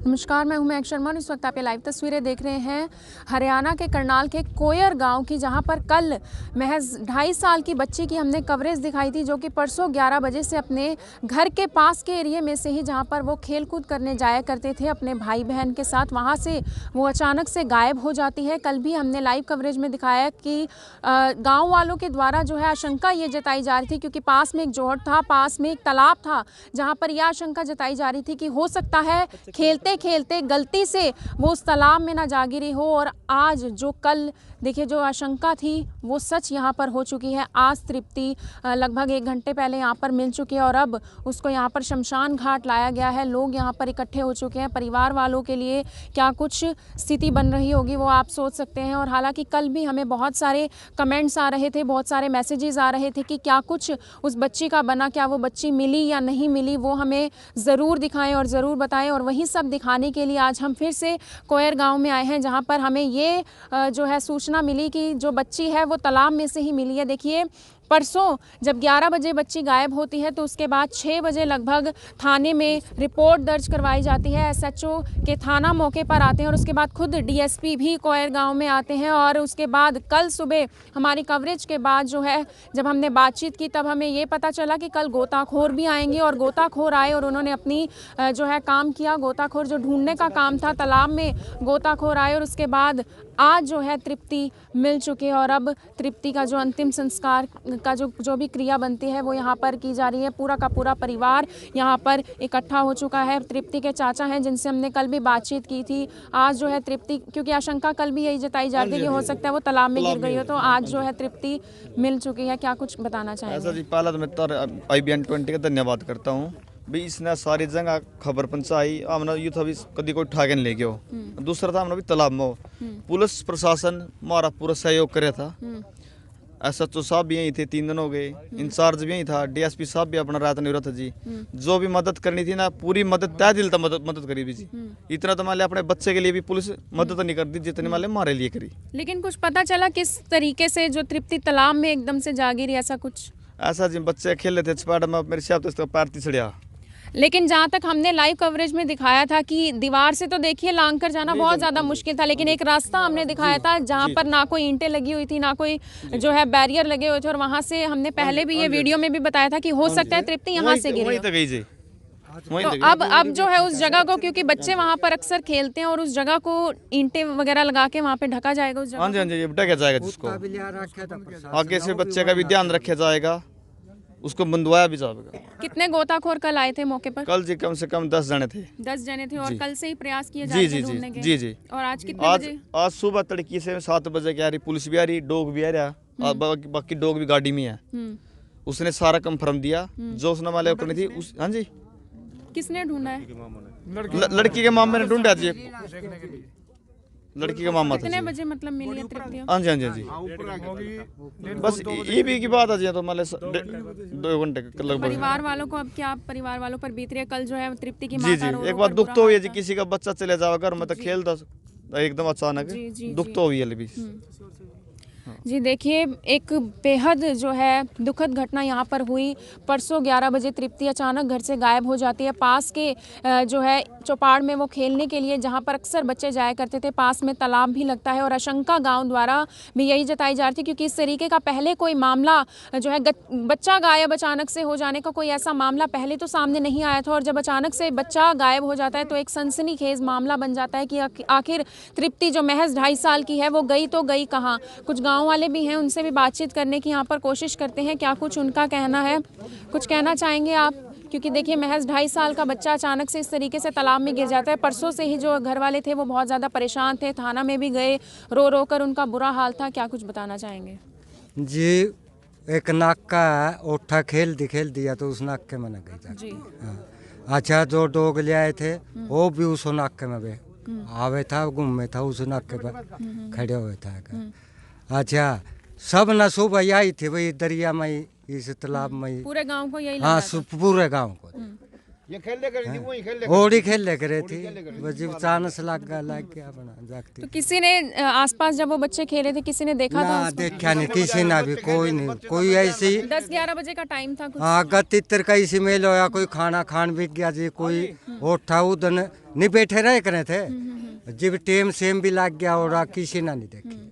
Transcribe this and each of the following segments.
नमस्कार, मैं हूं महक शर्मा। इस वक्त आप ये लाइव तस्वीरें देख रहे हैं हरियाणा के करनाल के कोयर गांव की, जहां पर कल महज 2.5 साल की बच्ची की हमने कवरेज दिखाई थी, जो कि परसों 11 बजे से अपने घर के पास के एरिया में से ही, जहां पर वो खेल कूद करने जाया करते थे अपने भाई बहन के साथ, वहां से वो अचानक से गायब हो जाती है। कल भी हमने लाइव कवरेज में दिखाया कि गाँव वालों के द्वारा जो है आशंका ये जताई जा रही थी, क्योंकि पास में एक जोहड़ था, पास में एक तालाब था, जहाँ पर यह आशंका जताई जा रही थी कि हो सकता है खेलते खेलते गलती से वो उस तालाब में ना जा गिरी हो। और आज जो कल देखिए जो आशंका थी वो सच यहाँ पर हो चुकी है। आज तृप्ति लगभग 1 घंटे पहले यहाँ पर मिल चुकी है और अब उसको यहाँ पर शमशान घाट लाया गया है। लोग यहाँ पर इकट्ठे हो चुके हैं। परिवार वालों के लिए क्या कुछ स्थिति बन रही होगी वो आप सोच सकते हैं। और हालांकि कल भी हमें बहुत सारे कमेंट्स आ रहे थे, बहुत सारे मैसेजेस आ रहे थे कि क्या कुछ उस बच्ची का बना, क्या वो बच्ची मिली या नहीं मिली, वो हमें ज़रूर दिखाएं और ज़रूर बताएं। और वही सब दिखाने के लिए आज हम फिर से कोयर गांव में आए हैं, जहां पर हमें ये जो है सूचना मिली कि जो बच्ची है वो तालाब में से ही मिली है। देखिए परसों जब 11 बजे बच्ची गायब होती है तो उसके बाद 6 बजे लगभग थाने में रिपोर्ट दर्ज करवाई जाती है। एसएचओ के थाना मौके पर आते हैं और उसके बाद खुद डीएसपी भी कोयर गांव में आते हैं। और उसके बाद कल सुबह हमारी कवरेज के बाद जो है जब हमने बातचीत की तब हमें ये पता चला कि कल गोताखोर भी आएंगे। और गोताखोर आए और उन्होंने अपनी जो है काम किया। गोताखोर जो ढूंढने का काम था तालाब में, गोताखोर आए और उसके बाद आज जो है तृप्ति मिल चुकी है। और अब तृप्ति का जो अंतिम संस्कार का जो भी क्रिया बनती है वो यहाँ पर की जा रही है। पूरा का पूरा परिवार यहाँ पर इकट्ठा हो चुका है। तृप्ति के चाचा हैं जिनसे हमने कल भी बातचीत की थी। आज जो है तृप्ति, क्योंकि आशंका कल भी यही जताई जा रही थी कि हो सकता है वो तालाब में गिर गई हो, तो आज जो है तृप्ति मिल चुकी है। क्या कुछ बताना चाहेंगे? ऐसा जी, पहला तो मैं IBN 20 का धन्यवाद करता हूँ भी इसने सारी जगह खबर पहुंचाई। हमने यूँ था भी कभी कोई ठाके नहीं ले गयो। दूसरा था हमने भी तालाब में पुलिस प्रशासन हमारा पूरा सहयोग करे था। SHO साहब भी यही थे, 3 दिन हो गए। इंचार्ज भी यही था, DSP साहब भी अपना रात निवृत्त जी। जो भी मदद करनी थी ना पूरी मदद तय दिल था मदद करी भी जी। इतना तो मान लिया अपने बच्चे के लिए भी पुलिस मदद नहीं कर दी जितनी मान लिया हमारे लिए करी। लेकिन कुछ पता चला किस तरीके से जो तृप्ति तालाब में एकदम से जा गिरी, ऐसा कुछ? ऐसा जी, बच्चे खेल रहे थे चपाट में, मेरे साथ तो इसका पैर तिछड़िया। लेकिन जहाँ तक हमने लाइव कवरेज में दिखाया था कि दीवार से तो देखिए लांग कर जाना बहुत ज़्यादा मुश्किल था, लेकिन एक रास्ता हमने दिखाया था जहाँ पर ना कोई ईंटें लगी हुई थी, ना कोई जो है बैरियर लगे हुए थे। और वहाँ से हमने पहले भी ये वीडियो में भी बताया था कि हो सकता है तृप्ति यहाँ से गिरी हो। तो अब जो है उस जगह को, क्योंकि बच्चे वहाँ पर अक्सर खेलते हैं, और उस जगह को ईंटें वगैरह लगा के वहाँ पे ढका जाएगा उस जगह। हाँ जी, ये ढका जाएगा, जिसको आगे से बच्चे का भी ध्यान रखा जाएगा, उसको बंधवाया भी जाएगा। कितने गोताखोर कल आए थे मौके पर? कल जी कम से कम 10 जने थे। 10 जने थे। और कल से ही प्रयास किए जा जी रहे थे जी ढूंढने के। जी जी। और आज कितने बजे? आज सुबह तड़की से 7 बजे की आ रही पुलिस भी आ रही, डॉग भी आ रहा, और बाकी डॉग भी गाड़ी में है। उसने सारा कंफर्म दिया जो उसने वाले करनी थी। हाँ जी, किसने ढूंढा है? लड़की के मामा ने ढूंढा जी, लड़की का मामा था। कितने बजे मतलब मिली है तृप्ति? हाँ जी, हाँ जी, हाँ जी। बस ये भी की बात है तो मतलब 2 घंटे लगभग। परिवार वालों को अब क्या परिवार वालों पर बीत रही है? कल जो है तृप्ति की जी माता जी, रो एक रो बार कर दुख बुरा तो हुई है हाल जी, था। किसी का बच्चा चले जाओ घर में तो खेल दस एकदम अचानक दुख तो हुई है अभी। जी देखिए, एक बेहद जो है दुखद घटना यहाँ पर हुई। परसों 11 बजे तृप्ति अचानक घर से गायब हो जाती है। पास के जो है चौपाड़ में वो खेलने के लिए, जहाँ पर अक्सर बच्चे जाया करते थे, पास में तालाब भी लगता है। और आशंका गांव द्वारा भी यही जताई जा रही थी, क्योंकि इस तरीके का पहले कोई मामला जो है बच्चा गायब अचानक से हो जाने का कोई ऐसा मामला पहले तो सामने नहीं आया था। और जब अचानक से बच्चा गायब हो जाता है तो एक सनसनीखेज मामला बन जाता है कि आखिर तृप्ति जो महज 2.5 साल की है वो गई तो गई कहाँ। कुछ गाँव वाले भी हैं, उनसे भी बातचीत करने की यहाँ पर कोशिश करते हैं, क्या कुछ उनका कहना है। कुछ कहना चाहेंगे आप? क्योंकि देखिए महज 2.5 साल का बच्चा अचानक से इस तरीके से तालाब में गिर जाता है। परसों से ही जो घर वाले थे वो बहुत ज़्यादा परेशान थे, थाना में भी गए, रो रो कर उनका बुरा हाल था। क्या कुछ बताना चाहेंगे? जी, एक नाक का ओठा खेल दिया तो उस नाक के में न गई जी। अच्छा, जो डॉग ले आए थे वो भी उस नाक के में आवे था, घूमे था, उस नाक के पर खड़े हुए था। अच्छा, सब न सुबह आई थी वही दरिया में, इस तालाब में, पूरे गांव को यही लगा हाँ था? पूरे गांव को। ये खेलने कर रही थी, वही खेलने होड़ी खेल ले करे थी, बस जब चांस लग गया बना जागती। तो किसी ने आसपास जब वो बच्चे खेल रहे थे किसी ने देखा था ना उसको? देखा नहीं किसी ना भी, कोई नहीं, कोई ऐसी 10-11 बजे का टाइम था कुछ। हाँ गतित्र कई सी मेल होया, कोई खाना खान बिक गया जी, कोई होठा उधर नहीं बैठे रहे करे थे, जब टेम सेम भी लग गया और किसी ना नहीं देखी।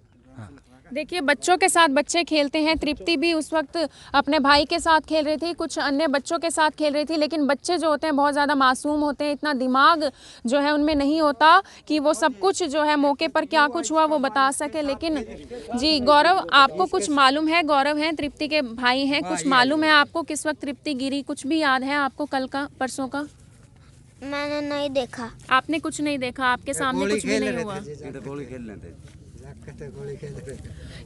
देखिए बच्चों के साथ बच्चे खेलते हैं, तृप्ति भी उस वक्त अपने भाई के साथ खेल रही थी, कुछ अन्य बच्चों के साथ खेल रही थी, लेकिन बच्चे जो होते हैं बहुत ज़्यादा मासूम होते हैं, इतना दिमाग जो है उनमें नहीं होता कि वो सब कुछ जो है मौके पर क्या कुछ हुआ वो बता सके। लेकिन जी गौरव, आपको कुछ मालूम है? गौरव हैं तृप्ति के भाई हैं, कुछ मालूम है आपको किस वक्त तृप्ति गिरी? कुछ भी याद है आपको कल का, परसों का? मैंने नहीं देखा। आपने कुछ नहीं देखा, आपके सामने कुछ भी नहीं हुआ?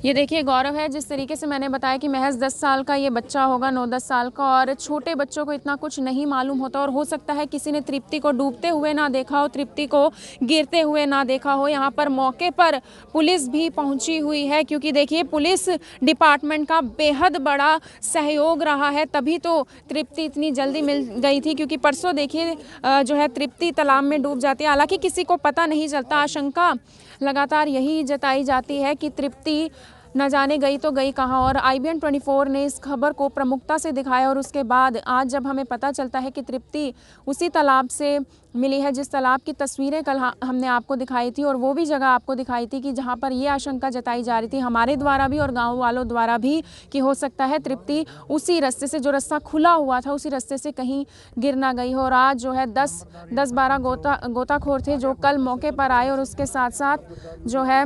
ये देखिए गौरव है, जिस तरीके से मैंने बताया कि महज 10 साल का ये बच्चा होगा, 9-10 साल का, और छोटे बच्चों को इतना कुछ नहीं मालूम होता और हो सकता है किसी ने तृप्ति को डूबते हुए ना देखा हो, तृप्ति को गिरते हुए ना देखा हो। यहाँ पर मौके पर पुलिस भी पहुँची हुई है, क्योंकि देखिए पुलिस डिपार्टमेंट का बेहद बड़ा सहयोग रहा है, तभी तो तृप्ति इतनी जल्दी मिल गई थी, क्योंकि परसों देखिए जो है तृप्ति तालाब में डूब जाती है। हालांकि किसी को पता नहीं चलता, आशंका लगातार यही जताई जाती है कि तृप्ति न जाने गई तो गई कहाँ। और IBN 24 ने इस खबर को प्रमुखता से दिखाया और उसके बाद आज जब हमें पता चलता है कि तृप्ति उसी तालाब से मिली है जिस तालाब की तस्वीरें कल हमने आपको दिखाई थी, और वो भी जगह आपको दिखाई थी कि जहाँ पर ये आशंका जताई जा रही थी हमारे द्वारा भी और गाँव वालों द्वारा भी कि हो सकता है तृप्ति उसी रास्ते से, जो रास्ता खुला हुआ था उसी रास्ते से कहीं गिर ना गई हो। और आज जो है 10-12 गोताखोर थे जो कल मौके पर आए और उसके साथ साथ जो है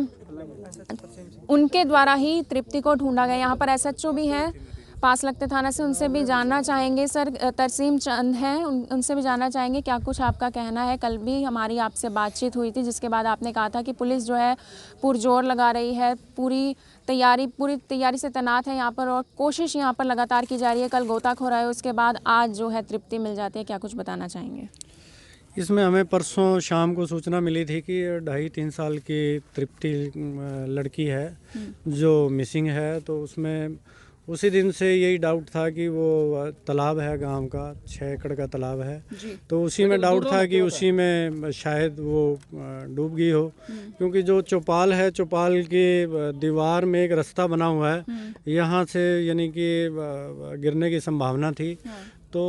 उनके द्वारा ही तृप्ति को ढूंढा गया। यहाँ पर SHO भी हैं पास लगते थाना से, उनसे भी जानना चाहेंगे। सर तरसीम चंद हैं, उनसे भी जानना चाहेंगे क्या कुछ आपका कहना है। कल भी हमारी आपसे बातचीत हुई थी जिसके बाद आपने कहा था कि पुलिस जो है पुरजोर लगा रही है, पूरी तैयारी से तैनात है यहाँ पर और कोशिश यहाँ पर लगातार की जा रही है। कल गोताखोर आए, उसके बाद आज जो है तृप्ति मिल जाती है, क्या कुछ बताना चाहेंगे? इसमें हमें परसों शाम को सूचना मिली थी कि 2.5-3 साल की तृप्ति लड़की है जो मिसिंग है। तो उसमें उसी दिन से यही डाउट था कि वो तालाब है गांव का, 6 एकड़ का तालाब है, तो उसी में डाउट था कि उसी में शायद वो डूब गई हो, क्योंकि जो चौपाल है, चौपाल की दीवार में एक रास्ता बना हुआ है, यहाँ से यानी कि गिरने की संभावना थी। तो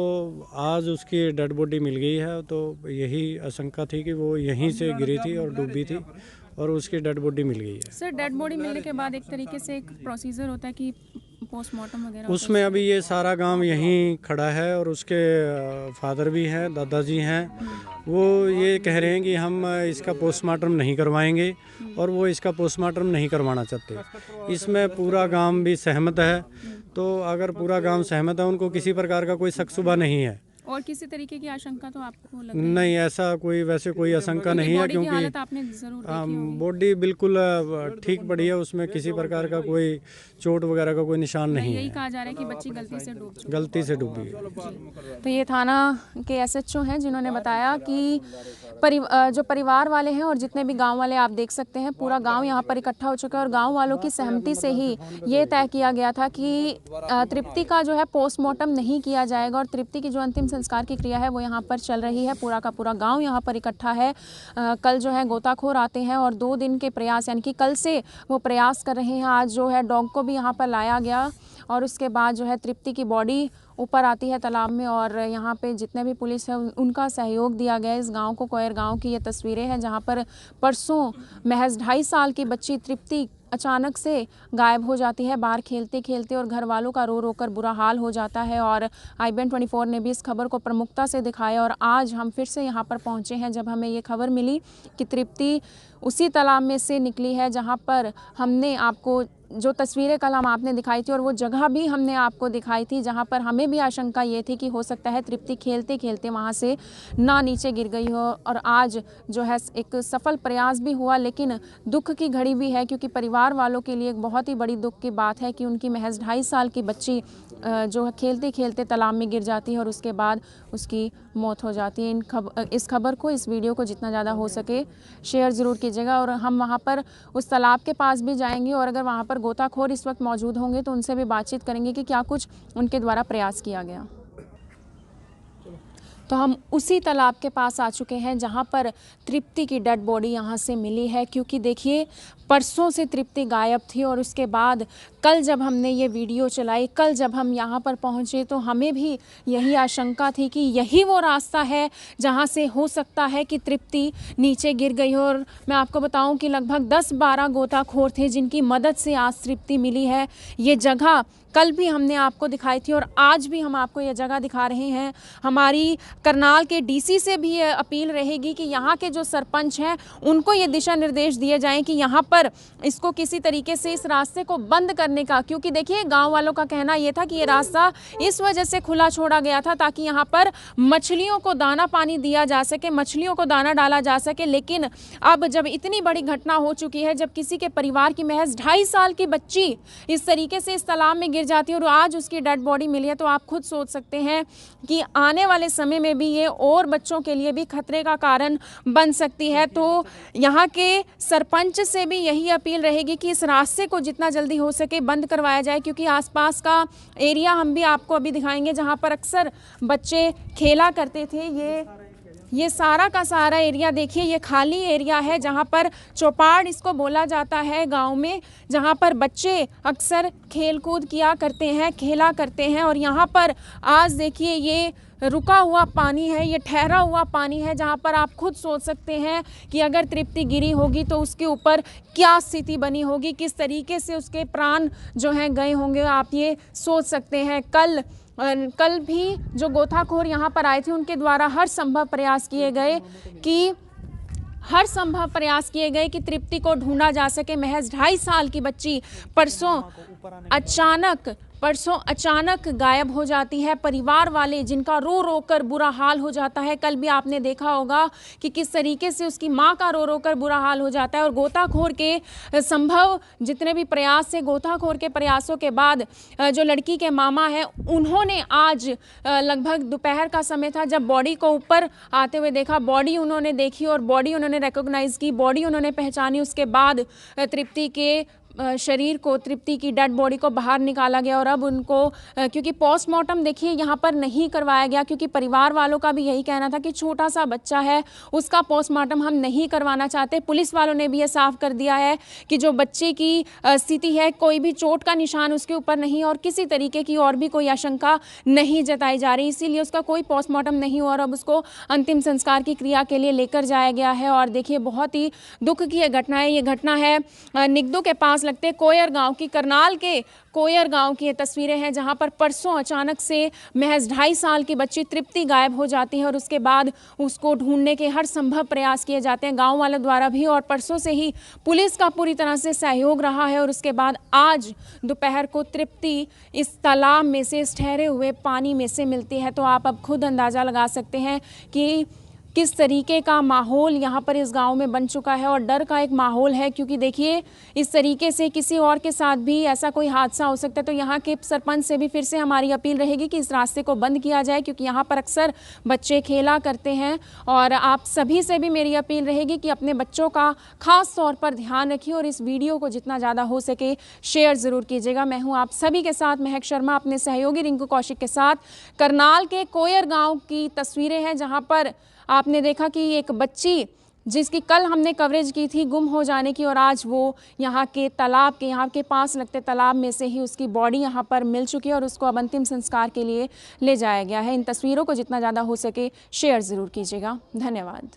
आज उसकी डेड बॉडी मिल गई है, तो यही आशंका थी कि वो यहीं से गिरी थी और डूबी थी और उसकी डेड बॉडी मिल गई है। सर डेड बॉडी मिलने के बाद एक तरीके से एक प्रोसीजर होता है कि पोस्टमार्टम वगैरह, उसमें अभी ये सारा गांव यहीं खड़ा है और उसके फादर भी हैं, दादाजी हैं, वो ये कह रहे हैं कि हम इसका पोस्टमार्टम नहीं करवाएंगे और वो इसका पोस्टमार्टम नहीं करवाना चाहते। इसमें पूरा गांव भी सहमत है, तो अगर पूरा गांव सहमत है, उनको किसी प्रकार का कोई शक शुबा नहीं है और किसी तरीके की आशंका तो आपको लग नहीं, ऐसा कोई वैसे कोई आशंका नहीं है, क्योंकि आपने जरूर देखी होगी। बॉडी बिल्कुल ठीक पड़ी है, उसमें किसी प्रकार का कोई चोट वगैरह का कोई निशान नहीं यही है। कहा जा रहा है कि बच्ची गलती से डूबी है। तो ये थाना के SHO हैं जिन्होंने बताया कि जो परिवार वाले हैं और जितने भी गांव वाले आप देख सकते हैं, पूरा गांव यहाँ पर इकट्ठा हो चुका है और गांव वालों की सहमति से ही ये तय किया गया था कि तृप्ति का जो है पोस्टमार्टम नहीं किया जाएगा और तृप्ति की जो अंतिम संस्कार की क्रिया है वो यहाँ पर चल रही है। पूरा का पूरा गांव यहाँ पर इकट्ठा है। कल जो है गोताखोर आते हैं और 2 दिन के प्रयास, यानी कि कल से वो प्रयास कर रहे हैं। आज जो है डॉग को भी यहाँ पर लाया गया और उसके बाद जो है तृप्ति की बॉडी ऊपर आती है तालाब में और यहाँ पे जितने भी पुलिस है उनका सहयोग दिया गया। इस गांव को, कोयर गांव की ये तस्वीरें हैं जहाँ पर परसों महज 2.5 साल की बच्ची तृप्ति अचानक से गायब हो जाती है बाहर खेलते खेलते और घर वालों का रो रो कर बुरा हाल हो जाता है। और IBN 24 ने भी इस खबर को प्रमुखता से दिखाया और आज हम फिर से यहाँ पर पहुँचे हैं जब हमें ये खबर मिली कि तृप्ति उसी तालाब में से निकली है जहाँ पर हमने आपको जो तस्वीरें कल हम आपने दिखाई थी और वो जगह भी हमने आपको दिखाई थी जहाँ पर हमें भी आशंका ये थी कि हो सकता है तृप्ति खेलते खेलते वहाँ से ना नीचे गिर गई हो। और आज जो है एक सफल प्रयास भी हुआ, लेकिन दुख की घड़ी भी है क्योंकि परिवार वालों के लिए एक बहुत ही बड़ी दुख की बात है कि उनकी महज 2.5 साल की बच्ची जो है खेलते खेलते तालाब में गिर जाती है और उसके बाद उसकी मौत हो जाती है। इस खबर को, इस वीडियो को जितना ज़्यादा हो सके शेयर ज़रूर कीजिएगा और हम वहाँ पर उस तालाब के पास भी जाएंगे और अगर वहाँ पर गोताखोर इस वक्त मौजूद होंगे तो उनसे भी बातचीत करेंगे कि क्या कुछ उनके द्वारा प्रयास किया गया। तो हम उसी तालाब के पास आ चुके हैं जहां पर तृप्ति की डेड बॉडी यहां से मिली है, क्योंकि देखिए परसों से तृप्ति गायब थी और उसके बाद कल जब हमने ये वीडियो चलाई, कल जब हम यहाँ पर पहुँचे तो हमें भी यही आशंका थी कि यही वो रास्ता है जहाँ से हो सकता है कि तृप्ति नीचे गिर गई हो। और मैं आपको बताऊं कि लगभग 10-12 गोताखोर थे जिनकी मदद से आज तृप्ति मिली है। ये जगह कल भी हमने आपको दिखाई थी और आज भी हम आपको ये जगह दिखा रहे हैं। हमारी करनाल के डीसी से भी ये अपील रहेगी कि यहाँ के जो सरपंच हैं उनको ये दिशा निर्देश दिए जाएं कि यहाँ पर इसको किसी तरीके से इस रास्ते को बंद करने का, क्योंकि देखिए गांव वालों का कहना ये था कि ये रास्ता इस वजह से खुला छोड़ा गया था ताकि यहाँ पर मछलियों को दाना पानी दिया जा सके, मछलियों को दाना डाला जा सके। लेकिन अब जब इतनी बड़ी घटना हो चुकी है, जब किसी के परिवार की महज 2.5 साल की बच्ची इस तरीके से इस तालाब में गिर जाती है और आज उसकी डेड बॉडी मिली है, तो आप खुद सोच सकते हैं कि आने वाले समय में भी ये और बच्चों के लिए भी खतरे का कारण बन सकती है। तो यहाँ के सरपंच से भी यही अपील रहेगी कि इस रास्ते को जितना जल्दी हो सके बंद करवाया जाए, क्योंकि आसपास का एरिया हम भी आपको अभी दिखाएंगे जहाँ पर अक्सर बच्चे खेला करते थे। ये सारा का सारा एरिया देखिए, ये खाली एरिया है जहाँ पर चौपाड़ इसको बोला जाता है गांव में, जहाँ पर बच्चे अक्सर खेल कूद किया करते हैं, खेला करते हैं। और यहाँ पर आज देखिए ये रुका हुआ पानी है, ये ठहरा हुआ पानी है, जहाँ पर आप खुद सोच सकते हैं कि अगर तृप्ति गिरी होगी तो उसके ऊपर क्या स्थिति बनी होगी, किस तरीके से उसके प्राण जो हैं गए होंगे, आप ये सोच सकते हैं। कल भी जो गोताखोर यहाँ पर आए थे उनके द्वारा हर संभव प्रयास किए गए कि तृप्ति को ढूंढा जा सके। महज 2.5 साल की बच्ची परसों अचानक गायब हो जाती है। परिवार वाले जिनका रो रो कर बुरा हाल हो जाता है, कल भी आपने देखा होगा कि किस तरीके से उसकी माँ का रो रो कर बुरा हाल हो जाता है। और गोताखोर के संभव जितने भी प्रयास थे, गोताखोर के प्रयासों के बाद जो लड़की के मामा हैं उन्होंने आज लगभग दोपहर का समय था जब बॉडी को ऊपर आते हुए देखा, बॉडी उन्होंने देखी और बॉडी उन्होंने रिकॉग्नाइज की, बॉडी उन्होंने पहचानी। उसके बाद तृप्ति के शरीर को, तृप्ति की डेड बॉडी को बाहर निकाला गया। और अब उनको क्योंकि पोस्टमार्टम देखिए यहाँ पर नहीं करवाया गया, क्योंकि परिवार वालों का भी यही कहना था कि छोटा सा बच्चा है, उसका पोस्टमार्टम हम नहीं करवाना चाहते। पुलिस वालों ने भी ये साफ कर दिया है कि जो बच्चे की स्थिति है, कोई भी चोट का निशान उसके ऊपर नहीं और किसी तरीके की और भी कोई आशंका नहीं जताई जा रही, इसीलिए उसका कोई पोस्टमार्टम नहीं हुआ और अब उसको अंतिम संस्कार की क्रिया के लिए लेकर जाया गया है। और देखिए बहुत ही दुख की ये घटना है निगदू के पास लगते कोयर गांव की, करनाल के कोयर गांव की ये तस्वीरें हैं जहां पर परसों अचानक से महज 2.5 साल की बच्ची तृप्ति गायब हो जाती है और उसके बाद उसको ढूंढने के हर संभव प्रयास किए जाते हैं गांव वालों द्वारा भी। और परसों से ही पुलिस का पूरी तरह से सहयोग रहा है और उसके बाद आज दोपहर को तृप्ति इस तालाब में से, इस ठहरे हुए पानी में से मिलती है। तो आप अब खुद अंदाज़ा लगा सकते हैं कि किस तरीके का माहौल यहाँ पर इस गांव में बन चुका है और डर का एक माहौल है, क्योंकि देखिए इस तरीके से किसी और के साथ भी ऐसा कोई हादसा हो सकता है। तो यहाँ के सरपंच से भी फिर से हमारी अपील रहेगी कि इस रास्ते को बंद किया जाए, क्योंकि यहाँ पर अक्सर बच्चे खेला करते हैं। और आप सभी से भी मेरी अपील रहेगी कि अपने बच्चों का खास तौर पर ध्यान रखिए और इस वीडियो को जितना ज़्यादा हो सके शेयर ज़रूर कीजिएगा। मैं हूँ आप सभी के साथ महक शर्मा, अपने सहयोगी रिंकू कौशिक के साथ। करनाल के कोयर गाँव की तस्वीरें हैं जहाँ पर आपने देखा कि एक बच्ची जिसकी कल हमने कवरेज की थी गुम हो जाने की, और आज वो यहाँ के पास लगते तालाब में से ही उसकी बॉडी यहाँ पर मिल चुकी है और उसको अब अंतिम संस्कार के लिए ले जाया गया है। इन तस्वीरों को जितना ज़्यादा हो सके शेयर ज़रूर कीजिएगा। धन्यवाद।